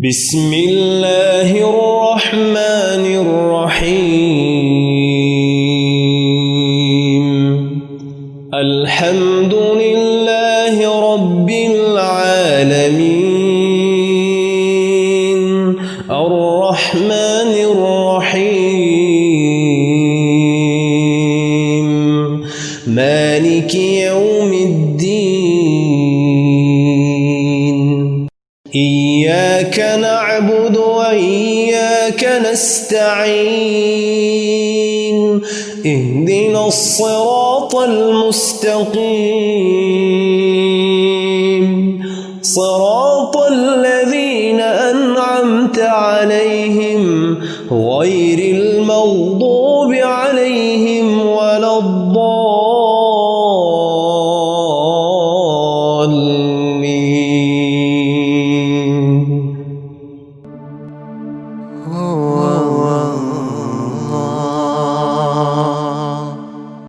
بسم الله الرحمن الرحيم. الحمد لله رب العالمين. الرحمن الرحيم. مالك يوم الدين. إياك نعبد وإياك نستعين. اهدنا الصراط المستقيم، صراط الذين أنعمت عليهم غير المغضوب عليهم ولا الضالين.